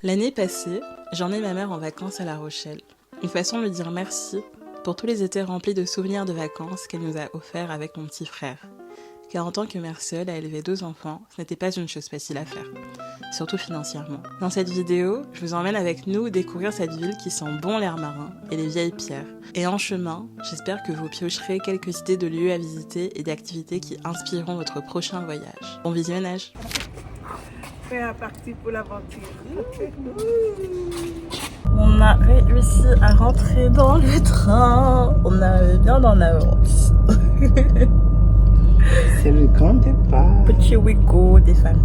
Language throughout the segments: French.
L'année passée, j'emmenais ma mère en vacances à La Rochelle. Une façon de lui dire merci pour tous les étés remplis de souvenirs de vacances qu'elle nous a offerts avec mon petit frère. Car en tant que mère seule à élever 2 enfants, ce n'était pas une chose facile à faire, surtout financièrement. Dans cette vidéo, je vous emmène avec nous découvrir cette ville qui sent bon l'air marin et les vieilles pierres. Et en chemin, j'espère que vous piocherez quelques idées de lieux à visiter et d'activités qui inspireront votre prochain voyage. Bon visionnage! Prêt parti pour l'aventure. On a réussi à rentrer dans le train. On avait bien en avance. C'est le grand départ. Petit wigo des familles.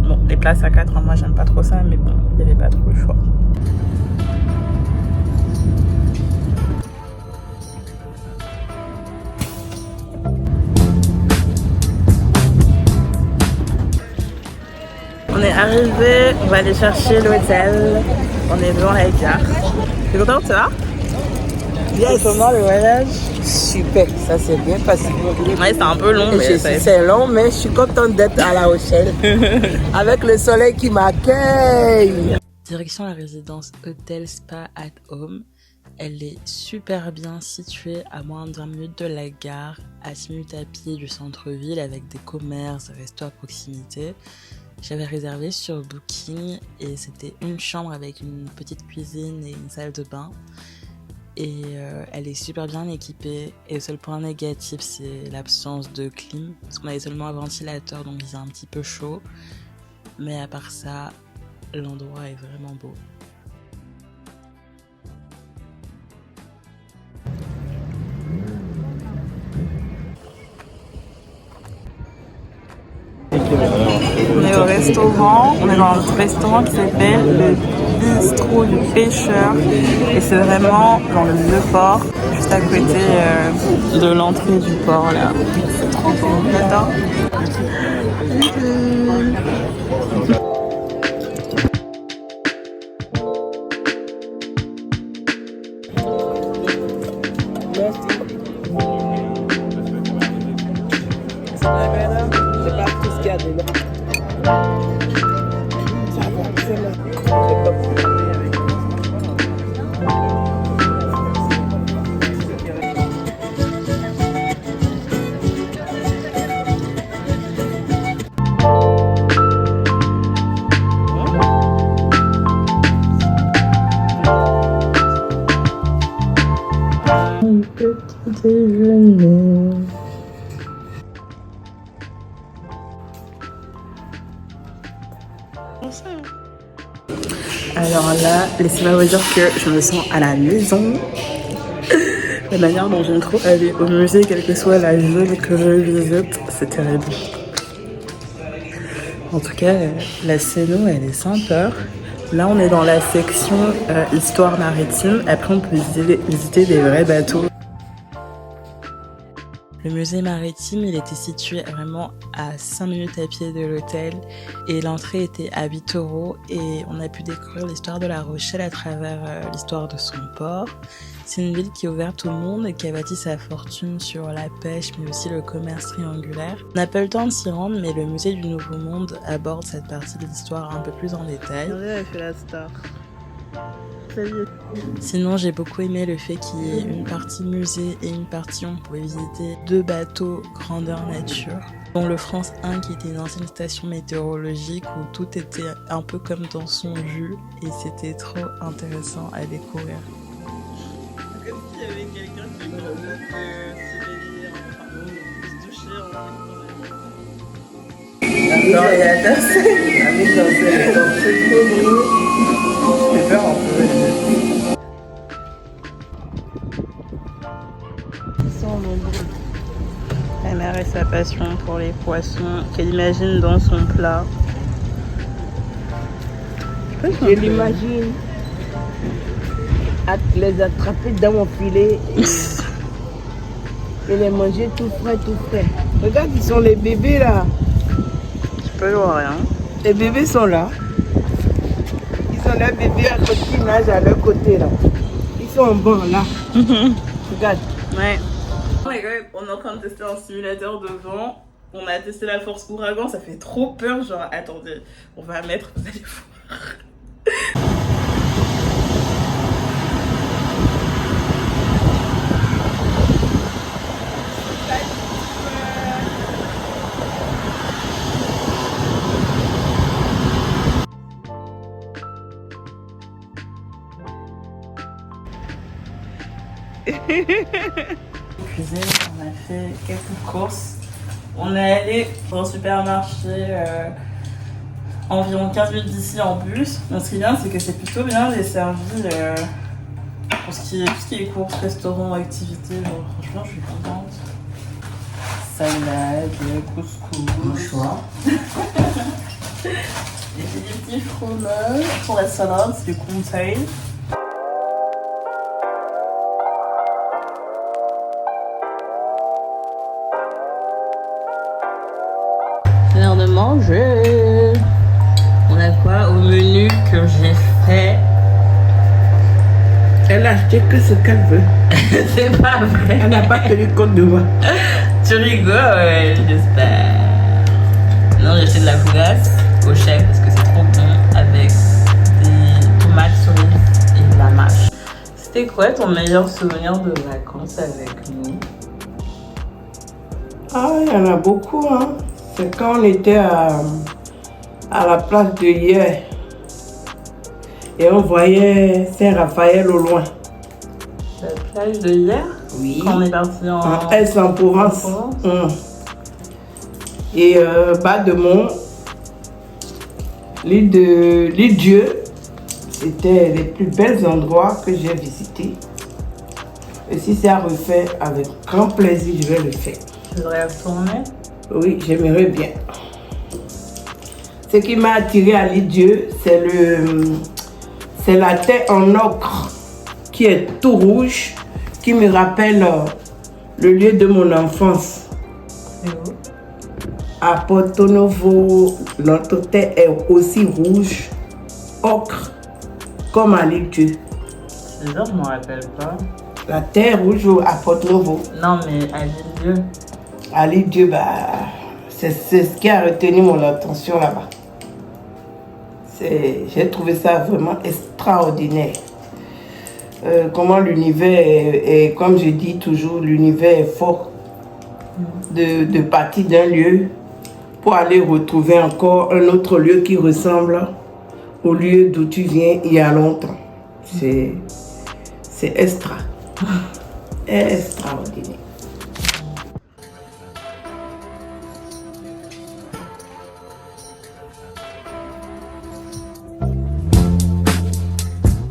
Bon, les places à 4 ans, moi j'aime pas trop ça, mais bon, il n'y avait pas trop le choix. On est arrivé, on va aller chercher l'hôtel. On est devant la gare. T'es content, ça va? Yes. Comment le voyage? Super, ça s'est bien passé. Ouais, c'est un peu long, mais c'est long, mais je suis contente d'être à La Rochelle avec le soleil qui m'accueille. Direction la résidence Hôtel Spa at Home. Elle est super bien située à moins de 20 minutes de la gare, à 6 minutes à pied du centre-ville avec des commerces, des restos à proximité. J'avais réservé sur Booking et c'était une chambre avec une petite cuisine et une salle de bain. Et elle est super bien équipée. Et le seul point négatif, c'est l'absence de clim. Parce qu'on avait seulement un ventilateur, donc il faisait un petit peu chaud. Mais à part ça, l'endroit est vraiment beau. On est au restaurant, on est dans un restaurant qui s'appelle le Bistrot du Pêcheur et c'est vraiment dans le Vieux-Port, juste à côté de l'entrée du port là. C'est trop beau, j'adore. C'est pas tout ce qu'il y a dedans. Ça va, c'est là. Petit déjeuner. Alors là, laissez-moi vous dire que je me sens à la maison. La manière dont j'aime trop aller au musée, quelle que soit la ville que je visite, c'est terrible. En tout cas, la scéno, elle est sympa. Là, on est dans la section histoire maritime. Après, on peut visiter des vrais bateaux. Le musée maritime, il était situé vraiment à 5 minutes à pied de l'hôtel et l'entrée était à 8 € et on a pu découvrir l'histoire de La Rochelle à travers l'histoire de son port. C'est une ville qui est ouverte au monde et qui a bâti sa fortune sur la pêche mais aussi le commerce triangulaire. On n'a pas eu le temps de s'y rendre mais le musée du Nouveau Monde aborde cette partie de l'histoire un peu plus en détail. Regardez, elle fait la star. Sinon, j'ai beaucoup aimé le fait qu'il y ait une partie musée et une partie où on pouvait visiter 2 bateaux grandeur nature, dont le France 1 qui était une ancienne station météorologique où tout était un peu comme dans son jus et c'était trop intéressant à découvrir. Comme s'il y avait quelqu'un qui proposait se toucher en non, il y a personne. La mise en scène, c'est trop beau. Je vais faire un peu. Ils sont nombreux. La mère et sa passion pour les poissons qu'elle imagine dans son plat. Je l'imagine les attraper dans mon filet et les manger tout frais, tout frais. Regarde, ils sont les bébés là. Je peux voir rien. Les bébés sont là. Ils ont leurs bébés à côté, ils nagent à leur côté là. Ils sont en banc là. Regarde. Ouais. Oh my god, on est en train de tester un simulateur de vent. On a testé la force ouragan, ça fait trop peur. Genre, attendez, on va mettre, vous allez voir. Cuisine, on a fait quelques courses. On est allé dans un supermarché environ 15 minutes d'ici en bus. Donc, ce qui est bien, c'est que c'est plutôt bien desservi pour tout ce qui est courses, restaurants, activités. Genre, franchement, je suis contente. Salade, couscous, mouchoir. Et des petits fromages. Pour la salade, c'est du comté. C'est l'heure de manger. On a quoi au menu que j'ai fait? Elle a acheté que ce qu'elle veut. C'est pas vrai. Elle n'a pas tenu compte de moi. Tu rigoles, j'espère. Non, j'ai acheté de la fougasse au chef parce que c'est trop bon avec des tomates cerises et de la mâche. C'était quoi ton meilleur souvenir de vacances avec nous? Ah, il y en a beaucoup, hein. C'est quand on était à la place de hier et on voyait Saint-Raphaël au loin. La plage de hier? Oui. Quand on est parti En Aix-en-Provence. Et bas de Mont, l'île Dieu, c'était les plus belles endroits que j'ai visités. Et si c'est à refaire, avec grand plaisir, je vais le faire. Tu voudrais retourner? Oui, j'aimerais bien. Ce qui m'a attiré à l'île Dieu, c'est la terre en ocre qui est tout rouge, qui me rappelle le lieu de mon enfance. C'est où? À Porto Novo, notre terre est aussi rouge, ocre, comme à l'île Dieu. C'est ça, je ne me rappelle pas. La terre rouge à Porto Novo. Non, mais à l'île Dieu. À l'île Dieu, bah, c'est ce qui a retenu mon attention là-bas. J'ai trouvé ça vraiment extraordinaire. Comment l'univers est, comme je dis toujours, l'univers est fort. De partir d'un lieu pour aller retrouver encore un autre lieu qui ressemble au lieu d'où tu viens il y a longtemps. C'est extraordinaire.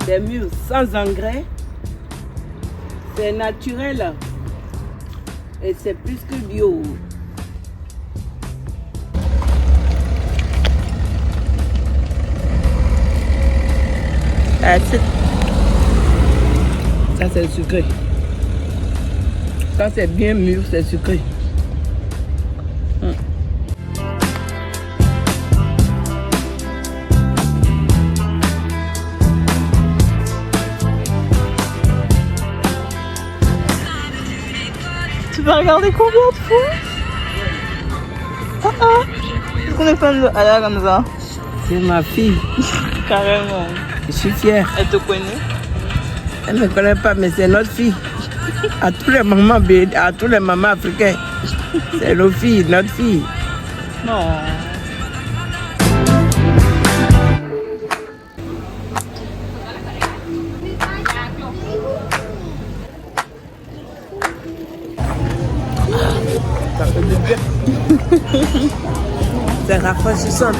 Des murs sans engrais, c'est naturel et c'est plus que bio. Ça c'est sucré. Quand c'est bien mûr, c'est sucré. Tu vas regarder combien de fois? Est-ce qu'on est fan de Ala comme ça? C'est ma fille. Carrément. Je suis fière. Elle te connaît? Elle ne me connaît pas, mais c'est notre fille. À tous les mamans africains. C'est nos filles, notre fille. Non. Ça fait du bien. C'est rafraîchissante.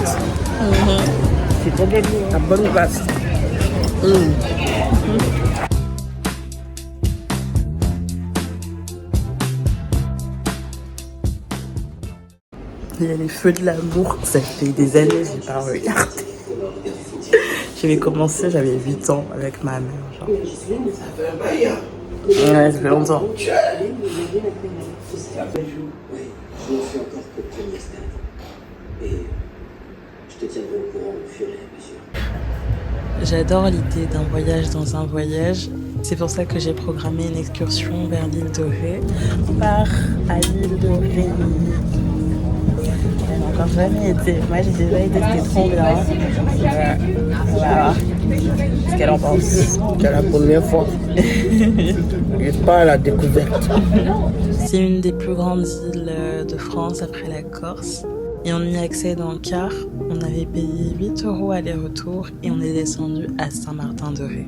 C'est très bien. À bonne place. Il y a les feux de l'amour, ça fait des années que j'ai pas regardé. J'avais commencé, j'avais 8 ans avec ma mère. Genre. Ouais, ça fait longtemps. J'adore l'idée d'un voyage dans un voyage. C'est pour ça que j'ai programmé une excursion vers l'île de Ré. On part à l'île de Ré. j'ai encore jamais été. Moi, j'ai déjà été, c'était trop bien. On va voir ce qu'elle en pense. C'est la première fois. Je pars à la découverte. C'est une des plus grandes îles de France après la Corse. Et on y accède en car. On avait payé 8 € aller-retour et on est descendu à Saint-Martin-de-Ré.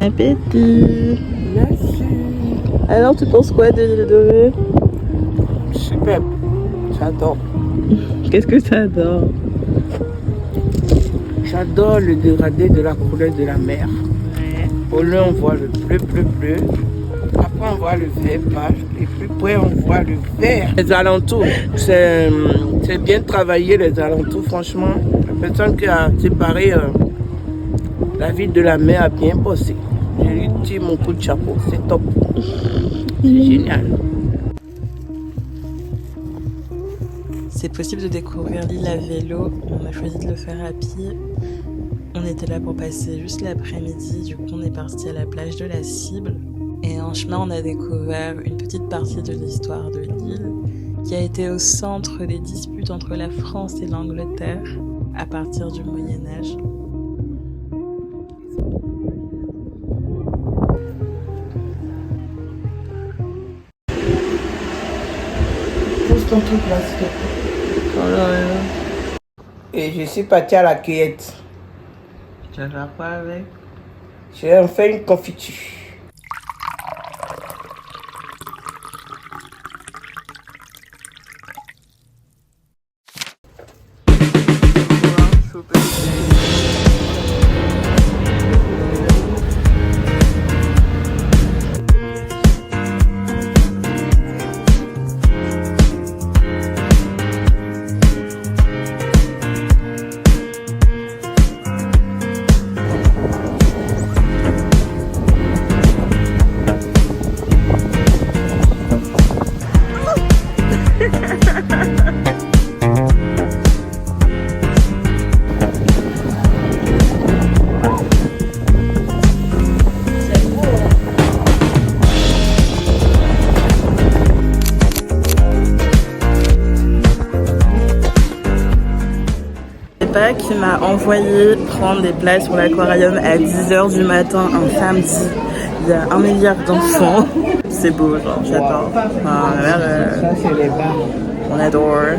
Appétit. Merci. Alors, tu penses quoi de l'île de Ré? Super. J'adore. Qu'est-ce que tu adores? J'adore le dégradé de la couleur de la mer. Ouais. Au loin, on voit le bleu. Après, on voit le vert pâle. Et plus près, on voit le vert. Les alentours, c'est bien travaillé, les alentours, franchement. La personne qui a séparé la ville de la mer a bien bossé. Je lui tire mon coup de chapeau. C'est top. C'est génial. C'est possible de découvrir l'île à vélo. On a choisi de le faire à pied. On était là pour passer juste l'après-midi. Du coup, on est parti à la plage de la Cible. Et en chemin, on a découvert une petite partie de l'histoire de l'île qui a été au centre des disputes entre la France et l'Angleterre à partir du Moyen-Âge. Pose ton truc là, s'il te plaît. Oh là là. Et je suis partie à la cueillette. Tu vas faire quoi avec? J'ai fait une confiture. Qui m'a envoyé prendre des places pour l'aquarium à 10h du matin un samedi. Il y a 1 milliard d'enfants. C'est beau, genre, j'adore. Enfin, Ça, c'est les bars. on adore.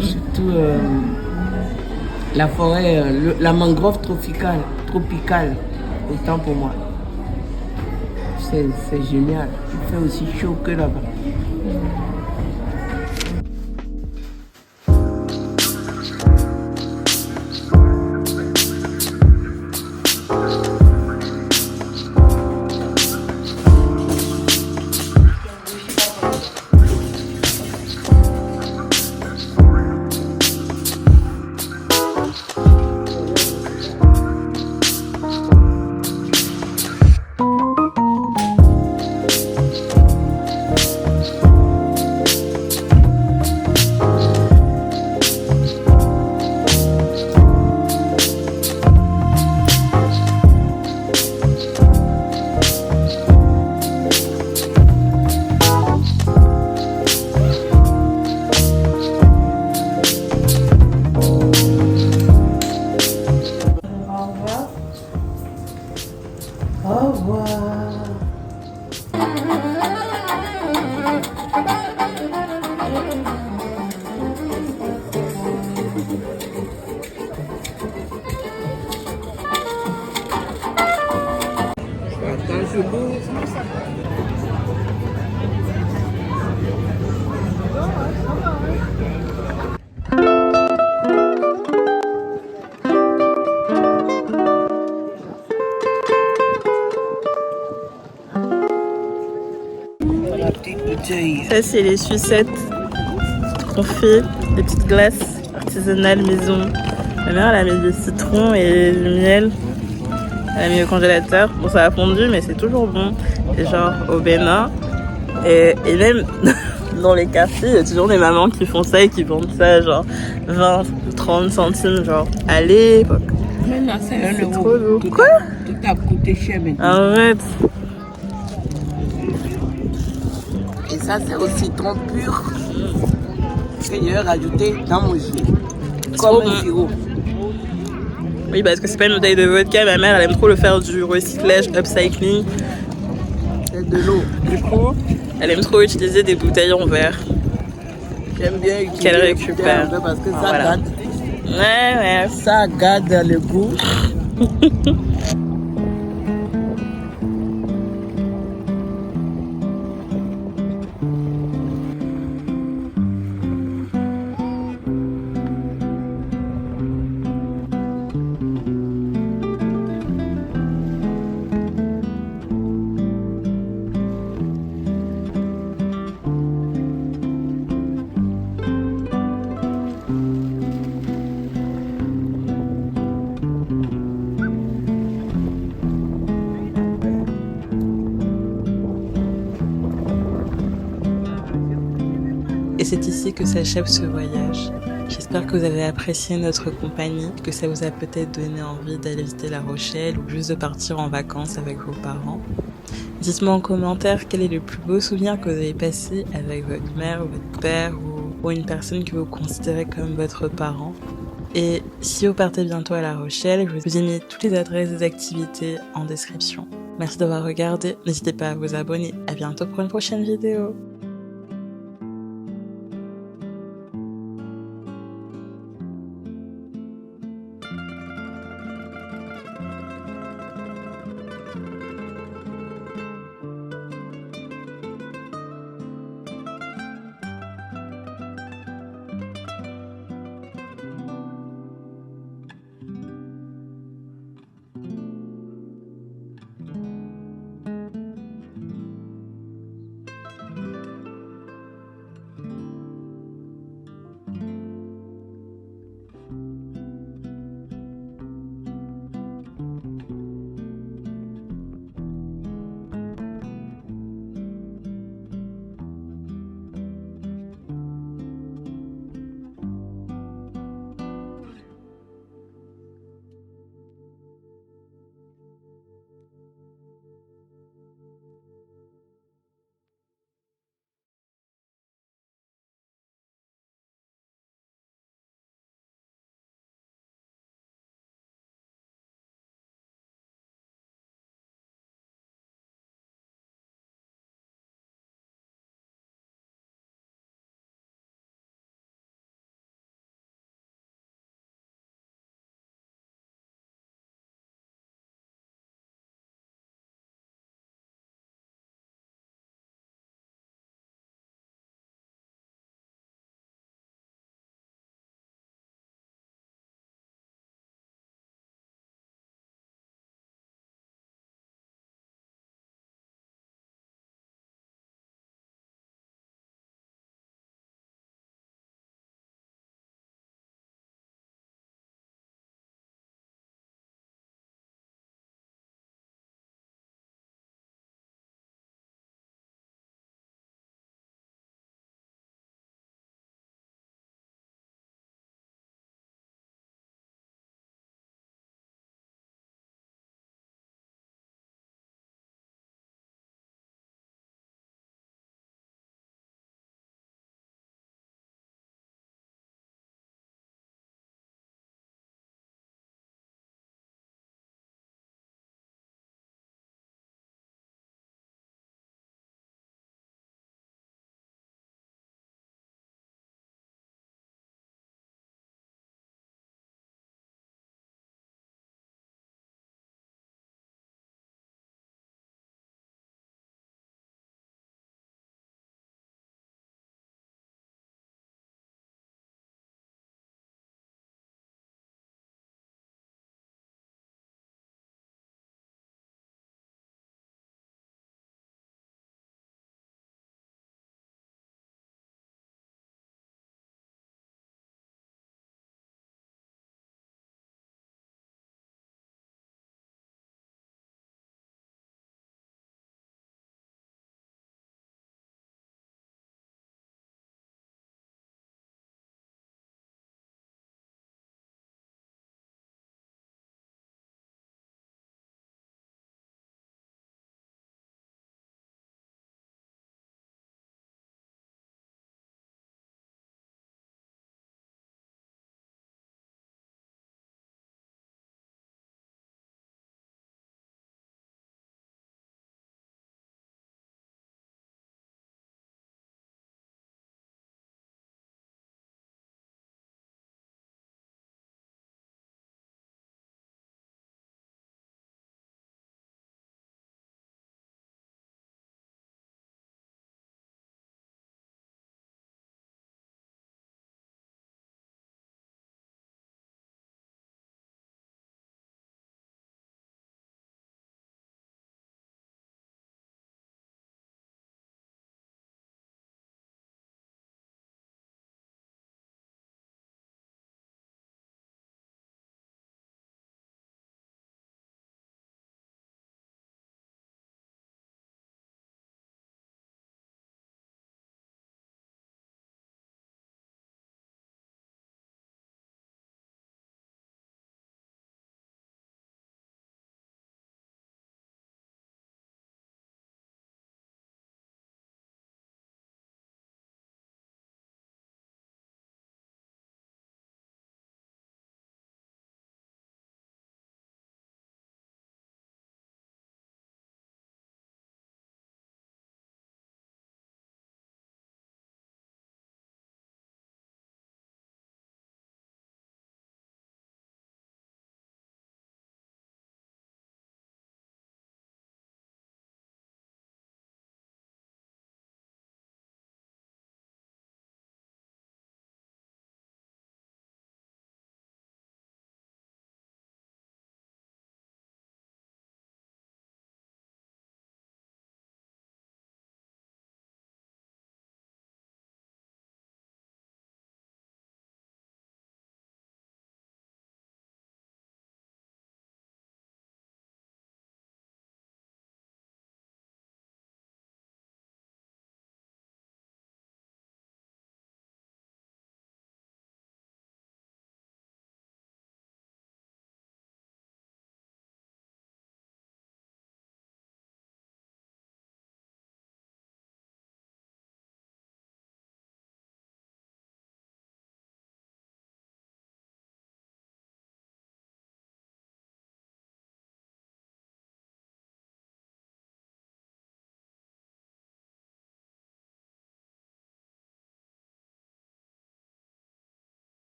Surtout la forêt, la mangrove tropicale, autant pour moi. C'est génial. Il fait aussi chaud que là-bas. revoir. Attends, je bouge. La petite bouteille. Ça, c'est les sucettes qu'on fait, des petites glaces artisanales maison. Ma mère, elle a mis du citron et du miel. Elle a mis au congélateur. Bon, ça a fondu, mais c'est toujours bon. Et genre, au Bénin. Et même dans les cafés, il y a toujours des mamans qui font ça et qui vendent ça, genre 20 ou 30 centimes, genre à l'époque. Maintenant, c'est 1 C'est euro. trop lourd. Tout Quoi? a coûté cher maintenant. Arrête. Et ça, c'est au citron pur. Que j'ai rajouté dans mon jus. Trop Comme un bon. sirop. Oui, parce que c'est pas une bouteille de vodka. Ma mère, elle aime trop le faire du recyclage, upcycling. C'est de l'eau. Du coup, elle aime trop utiliser des bouteilles en verre. J'aime bien utiliser Qu'elle les récupère. bouteilles en verre parce que ça Voilà. garde. Ouais. Ça garde le goût. Et c'est ici que s'achève ce voyage. J'espère que vous avez apprécié notre compagnie, que ça vous a peut-être donné envie d'aller visiter La Rochelle ou juste de partir en vacances avec vos parents. Dites-moi en commentaire quel est le plus beau souvenir que vous avez passé avec votre mère ou votre père ou une personne que vous considérez comme votre parent. Et si vous partez bientôt à La Rochelle, je vous ai mis toutes les adresses des activités en description. Merci d'avoir regardé, n'hésitez pas à vous abonner. À bientôt pour une prochaine vidéo.